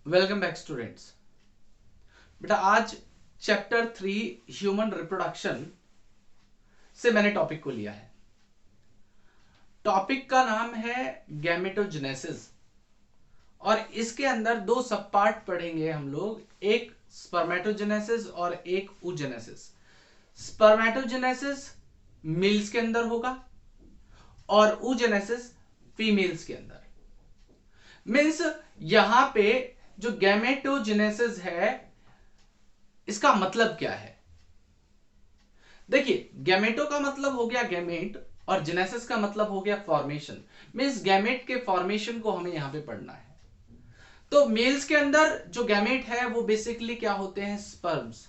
Welcome back students. बेटा आज chapter 3 human reproduction से मैंने टॉपिक को लिया है। टॉपिक का नाम है गैमेटोजेनेसिस और इसके अंदर दो सब पार्ट पढ़ेंगे हम लोग, एक स्पर्मेटोजेनेसिस और एक oogenesis। स्पर्मेटोजेनेसिस मेल्स के अंदर होगा और oogenesis फीमेल्स के अंदर। मीन्स यहां पे जो गैमेटोजेनेसिस है इसका मतलब क्या है? देखिए, गैमेटो का मतलब हो गया गैमेट और जेनेसिस का मतलब हो गया फॉर्मेशन। मीन्स गैमेट के फॉर्मेशन को हमें यहां पे पढ़ना है। तो मेल्स के अंदर जो गैमेट है वो बेसिकली क्या होते हैं? स्पर्म्स।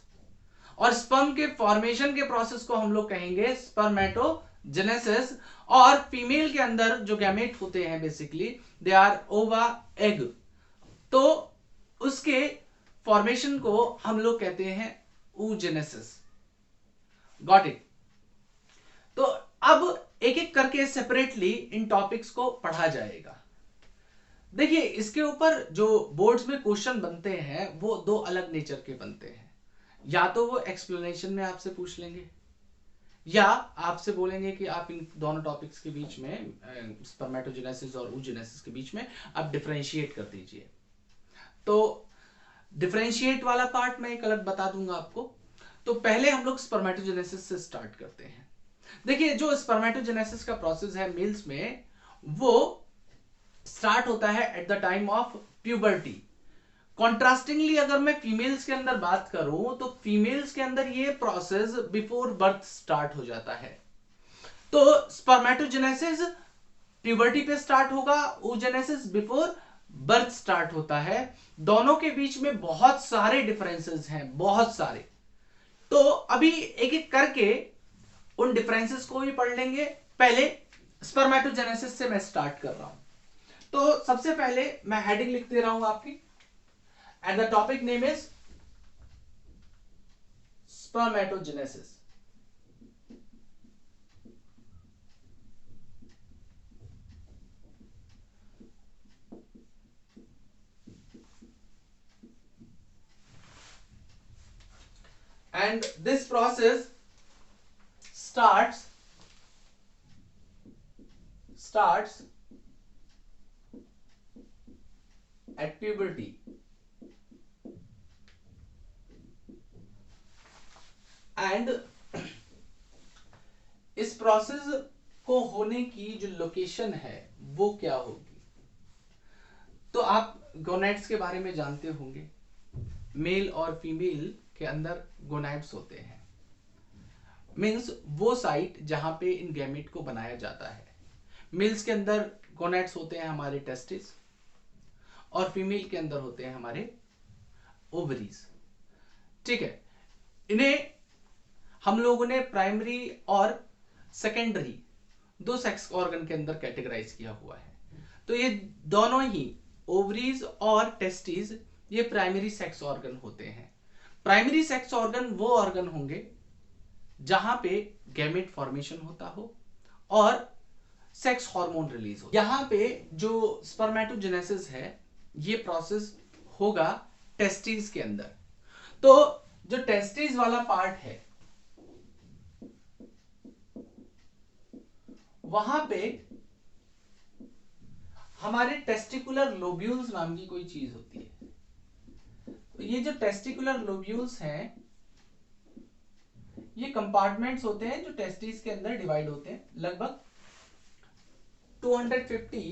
और स्पर्म के फॉर्मेशन के प्रोसेस को हम लोग कहेंगे स्पर्मेटोजेनेसिस। और फीमेल के अंदर जो गैमेट होते हैं बेसिकली दे आर ओवा, एग। तो उसके फॉर्मेशन को हम लोग कहते हैं oogenesis। Got it? तो अब एक एक करके सेपरेटली इन टॉपिक्स को पढ़ा जाएगा। देखिए, इसके ऊपर जो बोर्ड्स में क्वेश्चन बनते हैं वो दो अलग नेचर के बनते हैं। या तो वो एक्सप्लेनेशन में आपसे पूछ लेंगे या आपसे बोलेंगे कि आप इन दोनों टॉपिक्स के बीच में स्पर्मेटोजेनेसिस और oogenesis के बीच में आप डिफरेंशिएट कर दीजिए। तो डिफरेंशिएट वाला पार्ट मैं एक अलग बता दूंगा आपको। तो पहले हम लोग स्पर्मेटोजेनेसिस से स्टार्ट करते हैं। देखिए, जो स्पर्मेटोजेनेसिस का प्रोसेस है मेल्स में वो स्टार्ट होता है at the time of puberty. Contrastingly अगर मैं फीमेल्स के अंदर बात करूं तो फीमेल्स के अंदर ये प्रोसेस बिफोर बर्थ स्टार्ट हो जाता है। तो स्पर्मेटोजेनेसिस प्यूबर्टी पे स्टार्ट होगा, oogenesis बिफोर बर्थ स्टार्ट होता है। दोनों के बीच में बहुत सारे डिफरेंसेस हैं, बहुत सारे। तो अभी एक एक करके उन डिफरेंसेस को भी पढ़ लेंगे। पहले स्पर्मेटोजेनेसिस से मैं स्टार्ट कर रहा हूं। तो सबसे पहले मैं हेडिंग लिख दे रहा हूं आपकी, and the topic name is spermatogenesis. And this process starts at puberty. And इस प्रोसेस को होने की जो लोकेशन है वो क्या होगी? तो आप गोनेड्स के बारे में जानते होंगे। मेल और फीमेल के अंदर गोनाड्स होते हैं। मीन्स वो साइट जहां पे इन गैमेट को बनाया जाता है। मेल्स के अंदर गोनेड्स होते हैं हमारे टेस्टिस और फीमेल के अंदर होते हैं हमारे ओवरीज। ठीक है, इन्हें हम लोगों ने प्राइमरी और सेकेंडरी दो सेक्स ऑर्गन के अंदर कैटेगराइज किया हुआ है। तो ये दोनों ही ओवरीज और टेस्टिस ये प्राइमरी सेक्स ऑर्गन होते हैं। प्राइमरी सेक्स ऑर्गन वो ऑर्गन होंगे जहां पे गैमेट फॉर्मेशन होता हो और सेक्स हार्मोन रिलीज हो। यहां पे जो स्पर्मेटोजेनेसिस है ये प्रोसेस होगा टेस्टिस के अंदर। तो जो टेस्टिस वाला पार्ट है वहां पे हमारे टेस्टिकुलर लोब्यूल्स नाम की कोई चीज होती है। तो ये जो टेस्टिकुलर लोब्यूल्स हैं ये कंपार्टमेंट्स होते हैं जो टेस्टिस के अंदर डिवाइड होते हैं। लगभग 250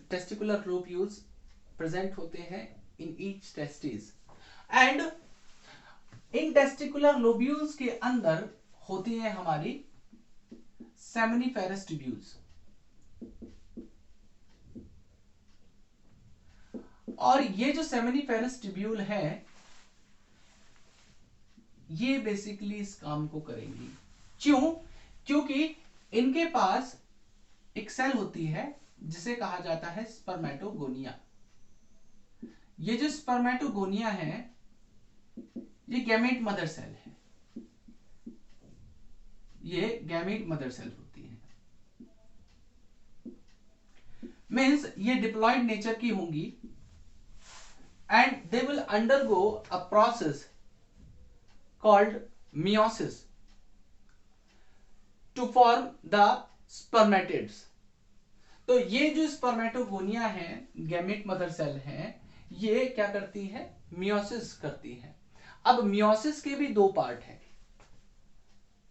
टेस्टिकुलर लोब्यूल्स प्रेजेंट होते हैं in each testis. And in testicular lobules के अंदर होती है हमारी सेमिनिफेरस ट्यूब्यूल्स। और ये जो सेमिनिफेरस ट्यूब्यूल है ये बेसिकली इस काम को करेंगी। क्यों? क्योंकि इनके पास एक सेल होती है जिसे कहा जाता है स्पर्मेटोगोनिया। ये जो स्पर्मेटोगोनिया है ये गैमेट मदर सेल है। ये गैमेट मदर सेल होती है। मीन्स ये डिप्लॉयड नेचर की होंगी and they will undergo a process called meiosis to form the spermatids. तो ये जो स्पर्मेटोगोनिया है, गैमेट मदर सेल है, ये क्या करती है? मियोसिस करती है। अब मियोसिस के भी दो पार्ट हैं,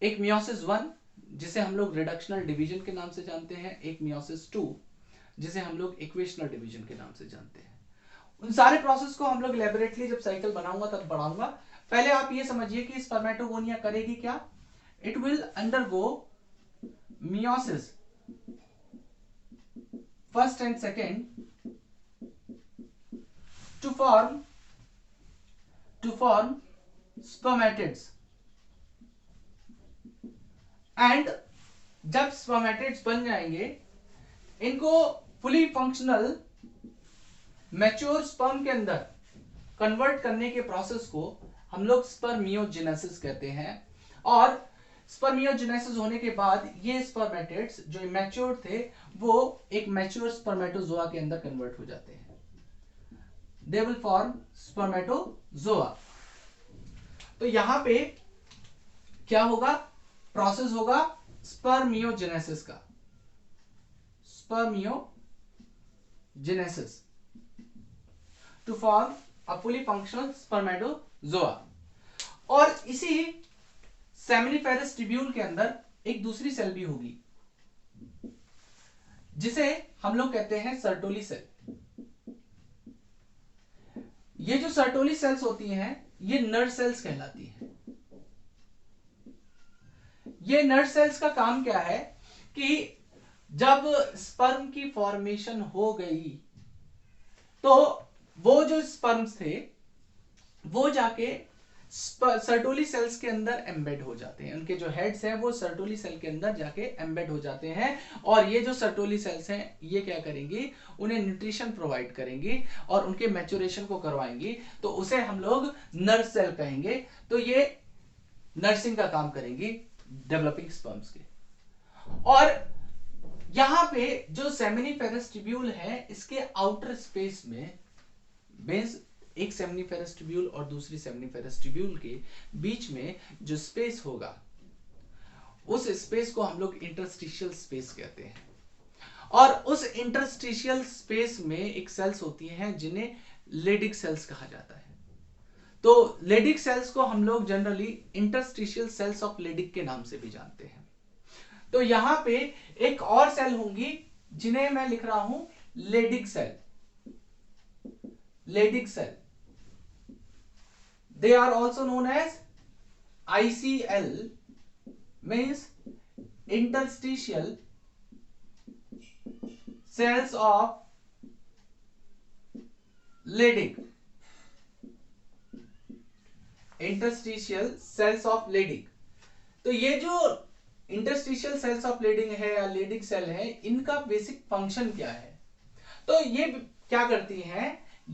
एक मियोसिस 1 जिसे हम लोग रिडक्शनल डिवीजन के नाम से जानते हैं, एक मियोसिस 2 जिसे हम लोग इक्वेशनल डिवीजन के नाम से जानते हैं। उन सारे प्रोसेस को हम लोग लैबोरेटरी जब साइकिल बनाऊंगा तब पढ़ाऊंगा। पहले आप ये समझिए कि स्पर्मेटोगोनिया करेगी क्या? It will undergo meiosis first and second to form spermatids, and जब स्पर्मेटिड्स बन जाएंगे, इनको फुली फंक्शनल मैच्योर स्पर्म के अंदर कन्वर्ट करने के प्रोसेस को हम लोग स्पर्मियोजेनेसिस कहते हैं। और स्पर्मियोजेनेसिस होने के बाद ये स्पर्मेटिड्स जो इमैच्योर थे वो एक मैच्योर स्पर्मेटोजोआ के अंदर कन्वर्ट हो जाते हैं। They will form spermatozoa. तो यहां पे क्या होगा? प्रोसेस होगा स्पर्मियोजेनेसिस का, spermiogenesis to form a fully functional spermatozoa. और इसी सेमिनिफेरस ट्यूब्यूल के अंदर एक दूसरी सेल भी होगी जिसे हम लोग कहते हैं सर्टोली सेल। ये जो सर्टोली सेल्स होती हैं ये नर्व सेल्स कहलाती हैं। ये नर्व सेल्स का काम क्या है कि जब स्पर्म की फॉर्मेशन हो गई तो वो जो स्पर्म्स थे वो जाके सर्टोली सेल्स के अंदर एम्बेड हो जाते हैं। उनके जो हेड्स हैं वो सर्टोली सेल के अंदर जाके एम्बेड हो जाते हैं। और ये जो सर्टोली सेल्स हैं ये क्या करेंगी? उन्हें न्यूट्रिशन प्रोवाइड करेंगी और उनके मैच्योरेशन को करवाएंगी। तो उसे हम लोग नर्व सेल कहेंगे। तो ये नर्सिंग का काम करेंगी डेवलपिंग स्पर्म्स के। और यहां पे जो सेमिनिफेरस ट्यूब्यूल है इसके आउटर स्पेस में बेस एक सेमिनिफेरस ट्यूब्यूल और दूसरी सेमिनिफेरस ट्यूब्यूल के बीच में जो स्पेस होगा उस स्पेस को हम लोग इंटरस्टिशियल स्पेस कहते हैं। और उस इंटरस्टिशियल स्पेस में एक सेल्स होती हैं जिन्हें लेडिक सेल्स कहा जाता है। तो लेडिक सेल्स को हम लोग generally interstitial cells of Leydig के नाम से भी जानते हैं। तो यहां पे एक और सेल होंगी जिन्हें मैं लिख रहा हूं Leydig cell. Leydig cell, they are also known as ICL, means interstitial cells of Leydig. Interstitial cells of Leydig. तो ये जो इंटरस्टिशियल सेल्स ऑफ लेडिक है या लेडिक सेल है, इनका बेसिक फंक्शन क्या है? तो ये क्या करती हैं?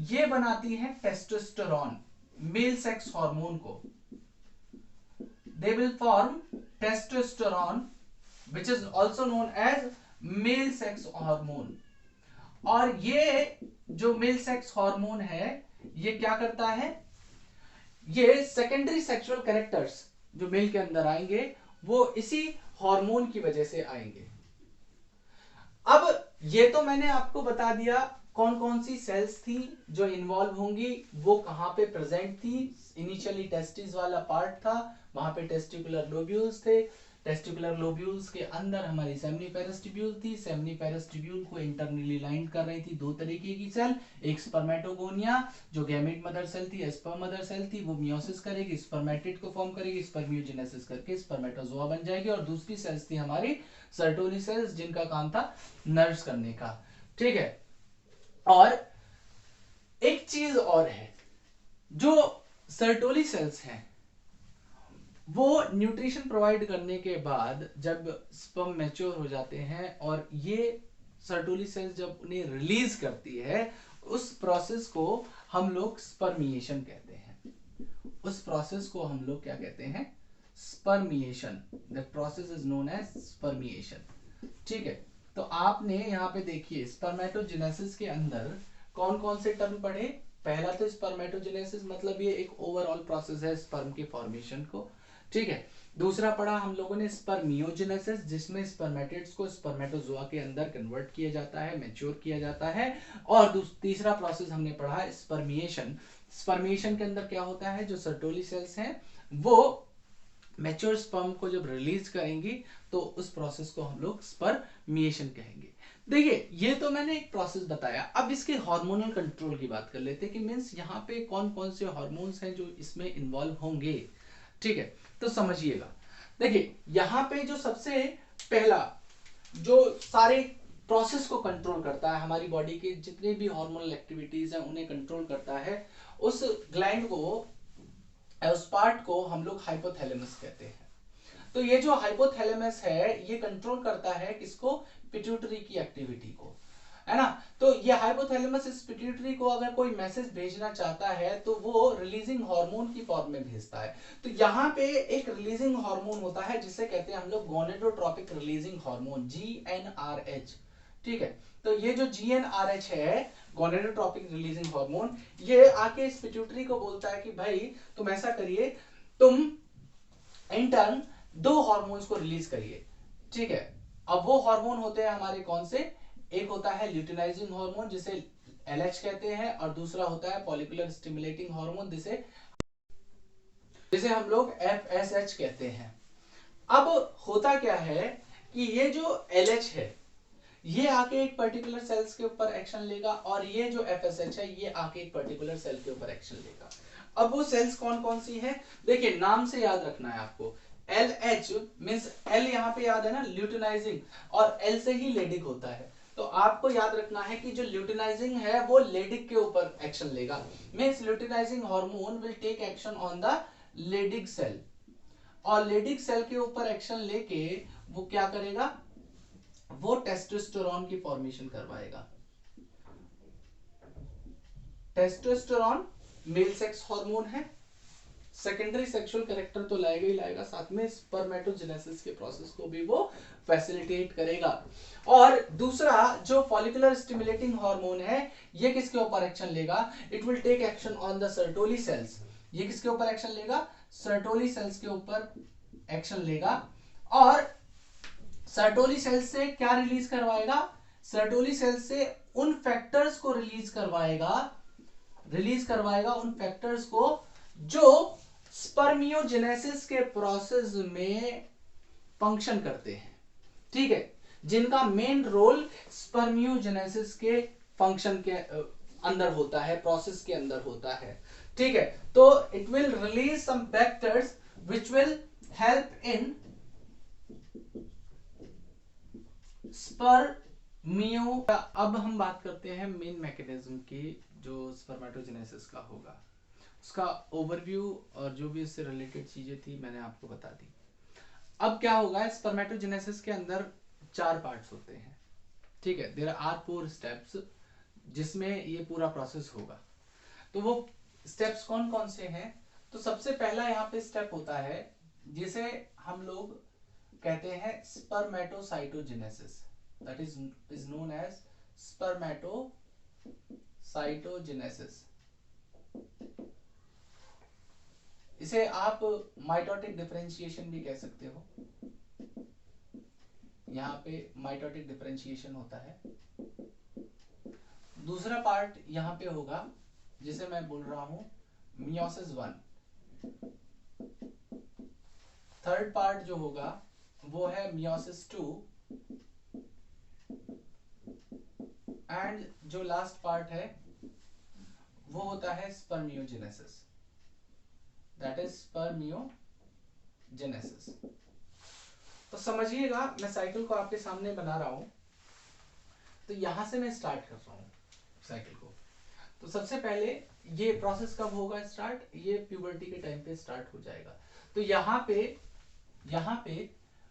ये बनाती हैं टेस्टोस्टेरोन, मेल सेक्स हार्मोन को। They will form testosterone which is also known as male sex hormone. और ये जो मेल सेक्स हार्मोन है ये क्या करता है? ये सेकेंडरी सेक्सुअल कैरेक्टर्स जो मेल के अंदर आएंगे वो इसी हार्मोन की वजह से आएंगे। अब ये तो मैंने आपको बता दिया कौन कौन सी सेल्स थी जो इन्वॉल्व होंगी, वो कहां पे प्रेजेंट थी। इनिशियली टेस्टिस वाला पार्ट था, वहां पे टेस्टिकुलर लोब्यूल्स थे। टेस्टिकुलर लोब्यूल्स के अंदर हमारी सेमिनिफेरस ट्यूब्यूल थी। सेमिनिफेरस ट्यूब्यूल को इंटरनली लाइन कर रही थी दो तरीके की सेल, एक स्पर्मेटोगोनिया जो गैमेट मदर सेल थी, स्पर्म मदर सेल थी, वो मियोसिस करेगी, स्पर्मेटिड को फॉर्म करेगी, स्पर्मियोजेनेसिस करके स्पर्मेटोजोआ बन जाएगी। और दूसरी सेल्स थी हमारी सर्टोली सेल्स जिनका काम था नर्स करने का। ठीक है। और एक चीज और है, जो सर्टोली सेल्स हैं वो न्यूट्रिशन प्रोवाइड करने के बाद जब स्पर्म मैच्योर हो जाते हैं और ये सर्टोली सेल्स जब उन्हें रिलीज करती है, उस प्रोसेस को हम लोग स्पर्मिएशन कहते हैं। उस प्रोसेस को हम लोग क्या कहते हैं? Spermiation. That process is known as spermiation. ठीक है। तो आपने यहाँ पे देखिए स्पर्मेटोजेनेसिस के अंदर कौन कौन से टर्म पढ़े? पहला तो स्पर्मेटोजेनेसिस, मतलब ये एक ओवरऑल प्रोसेस है स्पर्म के फॉर्मेशन को, ठीक है। दूसरा पढ़ा हम लोगों ने स्पर्मियोजेनेसिस, जिसमें स्पर्मेटिड्स को स्पर्मेटोजोआ के अंदर कन्वर्ट किया जाता है, मैच्योर किया जाता है। और तीसरा प्रोसेस हमने पढ़ा स्पर्मिएशन। स्पर्मिएशन के अंदर क्या होता है, जो सर्टोली सेल्स हैं वो मैच्योर स्पर्म को जब रिलीज करेंगी तो उस प्रोसेस को हम लोग स्पर्मिएशन कहेंगे। देखिए ये तो मैंने एक प्रोसेस बताया, अब इसके हार्मोनल कंट्रोल की बात कर लेते हैं कि मींस यहाँ पे कौन कौन से हार्मोन्स हैं जो इसमें इन्वॉल्व होंगे, ठीक है। तो समझिएगा, देखिए यहाँ पे जो सबसे पहला जो सारे प्रोसेस को कंट्रोल करता है, हमारी बॉडी के जितने भी हार्मोनल एक्टिविटीज हैं उन्हें कंट्रोल करता है, उस ग्लैंड को, उस पार्ट को हम लोग हाइपोथैलेमस कहते हैं। तो ये जो हाइपोथैलेमस है ये कंट्रोल करता है किसको, पिट्यूटरी की एक्टिविटी को, है ना। तो ये हाइपोथैलेमस इस पिट्यूटरी को अगर कोई मैसेज भेजना चाहता है तो वो रिलीजिंग हार्मोन की फॉर्म में भेजता है। तो यहाँ पे एक रिलीजिंग हार्मोन होता है जिसे कहते हैं हम लोग गोनेडोट्रोपिक रिलीजिंग हार्मोन, GnRH, ठीक है। तो ये जो GnRH है, गोनेडोट्रोपिक रिलीजिंग हार्मोन, ये आके इस पिट्यूटरी को बोलता है कि भाई तुम ऐसा करिए, तुम इंटर्न 2 हार्मोन्स को रिलीज करिए, ठीक है। अब वो हार्मोन होते हैं हमारे कौन से, एक होता है ल्यूटिनाइजिंग हार्मोन जिसे LH कहते हैं, और दूसरा होता है फॉलिकुलर स्टिमुलेटिंग हार्मोन जिसे हम लोग FSH कहते हैं। अब होता क्या है कि ये जो LH है ये आके एक पर्टिकुलर सेल्स के ऊपर एक्शन लेगा, और ये जो FSH है ये आके एक पर्टिकुलर सेल के ऊपर एक्शन लेगा। अब वो सेल्स कौन कौन सी हैं, देखिए नाम से याद रखना है आपको। LH मींस L यहाँ पे याद है ना, ल्यूटिनाइजिंग, और L से ही लेडिक होता है। तो आपको याद रखना है कि जो ल्यूटिनाइजिंग है वो लेडिक के ऊपर एक्शन लेगा, means luteinising hormone will take action on the Leydig cell, और लेडिक सेल के ऊपर एक्शन लेके वो क्या करेगा, वो टेस्टोस्टेरोन की फॉर्मेशन करवाएगा। टेस्टोस्टेरोन मेल सेक्स हार्मोन है, सेकेंडरी सेक्सुअल कैरेक्टर तो लाएगा ही लाएगा, साथ में स्पर्मेटोजेनेसिस के प्रोसेस को भी वो फैसिलिटेट करेगा। और दूसरा जो फॉलिकुलर स्टिमुलेटिंग हार्मोन है ये किसके ऊपर एक्शन लेगा, it will take action on the Sertoli cells. ये किसके ऊपर एक्शन लेगा, सर्टोली सेल्स के ऊपर एक्शन लेगा, और सर्टोली सेल्स से क्या रिलीज करवाएगा, सर्टोली सेल्स से उन फैक्टर्स को रिलीज करवाएगा उन फैक्टर्स को जो स्पर्मियोजेनेसिस के प्रोसेस में फंक्शन करते हैं, ठीक है, जिनका मेन रोल स्पर्मियोजेनेसिस के फंक्शन के अंदर होता है, प्रोसेस के अंदर होता है, ठीक है। तो it will release some factors which will help in स्पर्मियो। अब हम बात करते हैं मेन मैकेनिज्म की जो स्पर्मेटोजेनेसिस का होगा, उसका ओवरव्यू और जो भी इससे रिलेटेड चीजें थी मैंने आपको बता दी। अब क्या होगा, स्पर्मेटोजेनेसिस के अंदर 4 पार्ट्स होते हैं, ठीक है। देयर आर 4 स्टेप्स जिसमें ये पूरा प्रोसेस होगा। तो वो स्टेप्स कौन कौन से हैं, तो सबसे पहला यहाँ पे स्टेप होता है जिसे हम लोग कहते हैं spermatocytogenesis, that is known as spermatocytogenesis. इसे आप माइटोटिक डिफरेंशिएशन भी कह सकते हो, यहाँ पे माइटोटिक डिफरेंशिएशन होता है। दूसरा पार्ट यहाँ पे होगा जिसे मैं बोल रहा हूं मियोसिस 1। थर्ड पार्ट जो होगा वो है मियोसिस 2, एंड जो लास्ट पार्ट है वो होता है स्पर्मियोजेनेसिस, दैट इज स्पर्मियोजेनेसिस। तो समझिएगा, मैं साइकिल को आपके सामने बना रहा हूं, तो यहां से मैं स्टार्ट कर रहा हूं साइकिल को। तो सबसे पहले ये प्रोसेस कब होगा स्टार्ट, ये प्यूबर्टी के टाइम पे स्टार्ट हो जाएगा। तो यहाँ पे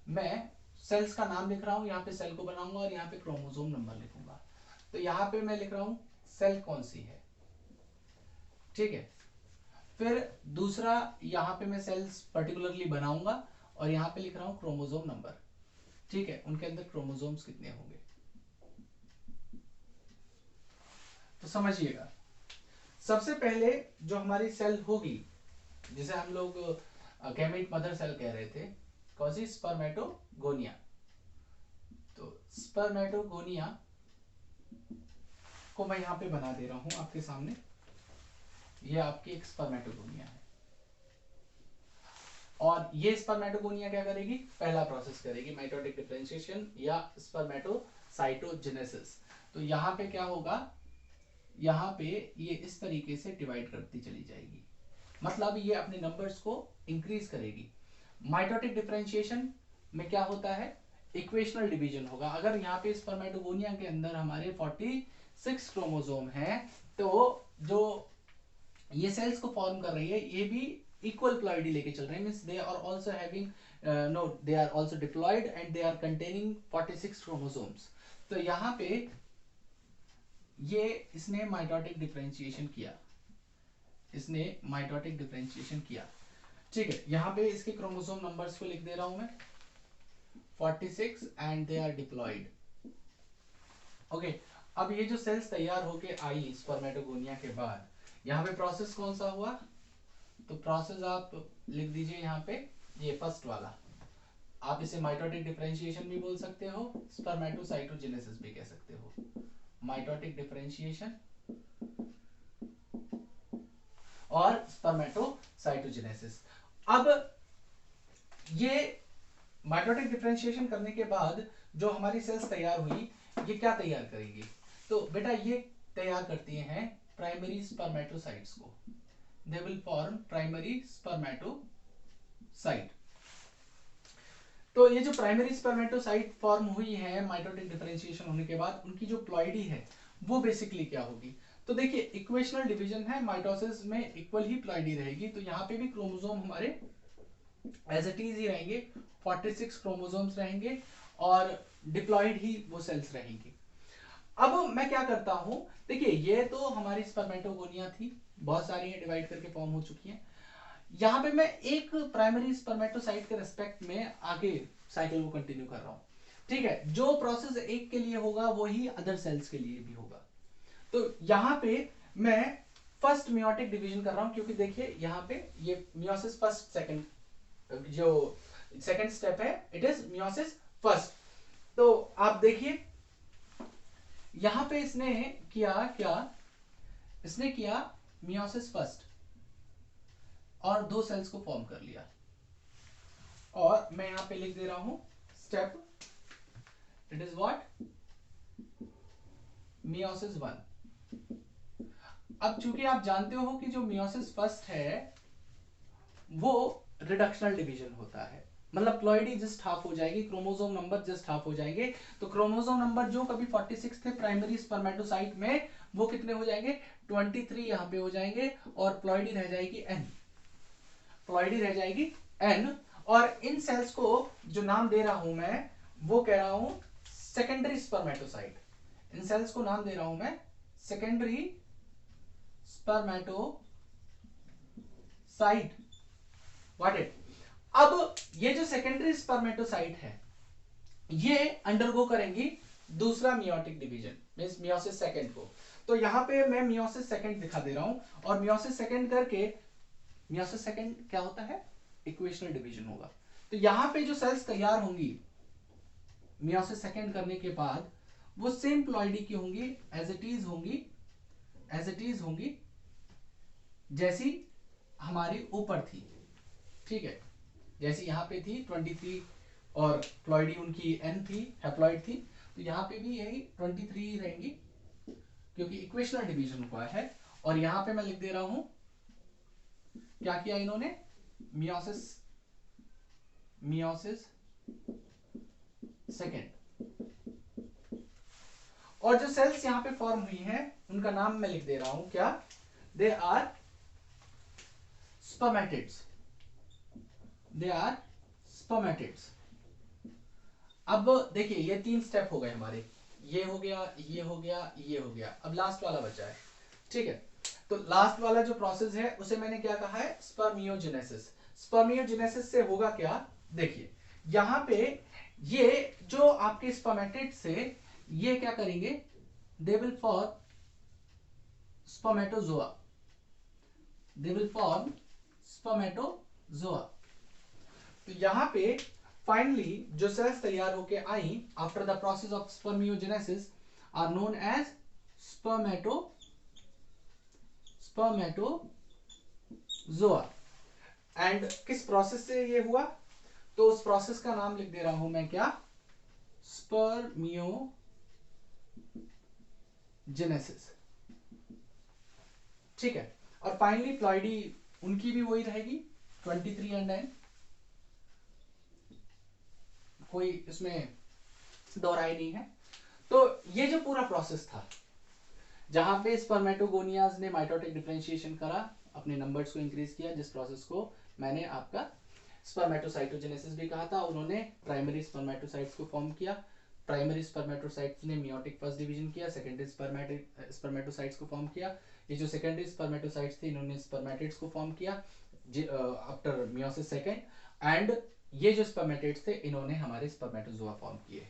मैं सेल्स का नाम लिख रहा हूँ, यहाँ पे सेल को बनाऊंगा और यहाँ पे क्रोमोसोम नंबर लिखूंगा। तो यहाँ पे मैं लिख रहा हूँ सेल कौन सी है, ठीक है। फिर दूसरा यहाँ पे मैं सेल्स पर्टिकुलरली बनाऊंगा और यहाँ पे लिख रहा हूँ क्रोमोसोम नंबर, ठीक है, उनके अंदर क्रोमोसोम्स कितने होंगे। तो समझिएगा, सबसे पहले जो हमारी सेल होगी, जिसे हम लोग गैमेट मदर सेल कह रहे थे, कौन सी? स्पर्मेटोगोनिया। तो स्पर्मेटोगोनिया को मैं यहां पे बना दे रहा हूं आपके सामने। ये आपकी एक स्पर्मेटोगोनिया है, और ये स्पर्मेटोगोनिया क्या करेगी? पहला प्रोसेस करेगी, माइटोटिक डिफरेंशिएशन या स्पर्मेटोसाइटोजेनेसिस। तो यहाँ पे क्या होगा? यहाँ पे ये इस तरीके से डिवाइड करती चली जाएगी, मतलब ये अपने नंबर्स को इंक्रीज करेगी। माइटोटिक डिफरेंशिएशन में क्या होता है? इक्वेशनल डिवीजन होगा। अगर यहाँ पे स्पर्मेटोगोनिया के अंदर हमारे 46 क्रोमोसोम हैं, तो जो ये सेल्स को फॉर्म कर रही है ये भी इक्वल प्लॉइडी लेके चल रहे हैं, means they are also having no they are also diploid and they are containing 46 chromosomes. तो यहाँ पे ये इसने माइटोटिक डिफरेंशिएशन किया, इसने माइटोटिक डिफरेंशिएशन किया, ठीक है। यहाँ पे इसके क्रोमोसोम नंबर्स को लिख दे रहा हूं मैं, 46 and they are diploid. Okay, अब ये जो सेल्स तैयार होके आई स्पर्मेटोगोनिया के बाद, यहाँ पे प्रोसेस कौन सा हुआ? तो प्रोसेस आप लिख दीजिए यहाँ पे, ये फर्स्ट वाला। आप इसे माइटोटिक डिफरेंशिएशन भी बोल सकते हो, स्पर्मेटोसाइटोजेनेसिस भी कह सकते हो। माइटोटिक डिफरेंशिएशन और स्पर्मेटोसाइटोजेनेसिस। अब ये माइटोटिक डिफरेंशिएशन करने के बाद जो हमारी सेल्स तैयार हुई, ये क्या तैयार करेगी? तो बेटा ये तैयार करती हैं प्राइमरी स्पर्मेटोसाइट्स को। They will form primary spermatocyte. तो ये जो प्राइमरी स्पर्मेटोसाइट फॉर्म हुई है माइटोटिक डिफरेंशिएशन होने के बाद, उनकी जो प्लॉइडी है वो बेसिकली क्या होगी? तो देखिए इक्वेशनल डिवीजन है, माइटोसिस में इक्वल ही प्लॉइडी रहेगी, तो यहाँ पे भी क्रोमोसोम हमारे एज इट इज ही रहेंगे, 46 क्रोमोसोम्स रहेंगे और डिप्लॉयड ही वो सेल्स रहेंगी। अब मैं क्या करता हूं, देखिए ये तो हमारी स्पर्मेटोगोनिया थी, बहुत सारी है, डिवाइड करके फॉर्म हो चुकी हैं। यहाँ पे मैं एक प्राइमरी स्पर्मेटोसाइट के रेस्पेक्ट में आगे साइकिल को कंटिन्यू कर रहा हूं, ठीक है। जो प्रोसेस एक के लिए होगा वही अदर सेल्स के लिए भी होगा। तो यहाँ पे मैं फर्स्ट मियोटिक डिवीजन कर रहा हूं, क्योंकि देखिए यहाँ पे ये मियोसिस फर्स्ट सेकंड, जो सेकंड स्टेप है इट इज मियोसिस फर्स्ट। तो आप देखिए यहां पे इसने किया क्या? इसने किया मियोसिस फर्स्ट और दो सेल्स को फॉर्म कर लिया, और मैं यहां पे लिख दे रहा हूं step, it is what? Meiosis one. अब चूंकि आप जानते हो कि जो मियोसिस फर्स्ट है वो रिडक्शनल डिवीजन होता है, मतलब प्लॉइडी जस्ट हाफ हो जाएगी, क्रोमोसोम नंबर जस्ट हाफ हो जाएंगे। तो क्रोमोसोम नंबर जो कभी 46 थे प्राइमरी स्पर्मेटोसाइट में, वो कितने हो जाएंगे? 23 यहाँ पे हो जाएंगे, और प्लॉइडी रह जाएगी n, प्लॉइडी रह जाएगी n। और इन सेल्स को जो नाम दे रहा हूं मैं, वो कह रहा हूं सेकेंडरी स्पर्मेटोसाइट। इन सेल्स को नाम दे रहा हूं मैं सेकेंडरी स्पर्मेटोसाइट। What it? अब ये जो सेकेंडरी स्पर्मेटोसाइट है ये अंडरगो करेंगी दूसरा meiotic division, means meiosis second को। तो यहां पे मैं मियोसिस सेकंड दिखा दे रहा हूं, और मियोसिस सेकंड करके, मियोसिस सेकंड क्या होता है? इक्वेशनल डिवीजन होगा। तो यहां पे जो सेल्स तैयार होंगी मियोसिस सेकंड करने के बाद, वो सेम प्लॉइडी की होंगी, एज इट इज होंगी, एज इट इज होंगी जैसी हमारी ऊपर थी, ठीक है। जैसी यहाँ पे थी 23 और प्लॉइडी उनकी n थी, हैप्लॉइड थी, तो यहाँ पे भी यही 23 रहेंगी, क्योंकि इक्वेशनल डिवीजन हुआ है। और यहाँ पे मैं लिख दे रहा हूं क्या किया इन्होंने? Meiosis, meiosis second. और जो सेल्स यहाँ पे फॉर्म हुई हैं उनका नाम मैं लिख दे रहा हूं क्या? They are spermatids, they are spermatids. अब देखिए ये तीन स्टेप हो गए हमारे, ये हो गया, ये हो गया, ये हो गया, अब लास्ट वाला बचा है, ठीक है। तो लास्ट वाला जो प्रोसेस है उसे मैंने क्या कहा है? स्पर्मियोजेनेसिस। स्पर्मियोजेनेसिस से होगा क्या? देखिए यहां पे ये जो आपके स्पर्मेटिड्स से ये क्या करेंगे? They will form spermatozoa, they will form spermatozoa. तो यहां पे फाइनली जो सेल्स तैयार होके आई after the process of spermiogenesis are known as spermatozoa. And किस प्रोसेस से ये हुआ, तो उस प्रोसेस का नाम लिख दे रहा हूं मैं, क्या, स्पर्मियोजेनेसिस। ठीक है। और फाइनली प्लॉइडी उनकी भी वही रहेगी 23 एंड एन, कोई इसमें दोहराई नहीं है। तो ये जो पूरा प्रोसेस था जहां पे स्पर्मेटोगोनियाज ने माइटोटिक डिफरेंशिएशन करा, अपने नंबर्स को इंक्रीज किया, जिस प्रोसेस को मैंने आपका स्पर्मेटोसाइटोजेनेसिस भी कहा था, उन्होंने प्राइमरी स्पर्मेटोसाइट्स को फॉर्म किया। प्राइमरी स्पर्मेटोसाइट्स ने मियोटिक फर्स्ट डिवीजन किया, सेकेंडरी स्पर्मेटोसाइट्स को फॉर्म किया। ये जो सेकेंडरी स्पर्मेटोसाइट्स थे इन्होंने स्पर्मेटिड्स को फॉर्म किया आफ्टर मियोसिस सेकेंड। एंड ये जो स्पर्मेटिड्स थे इन्होंने हमारे स्पर्मेटोजोआ फॉर्म किए।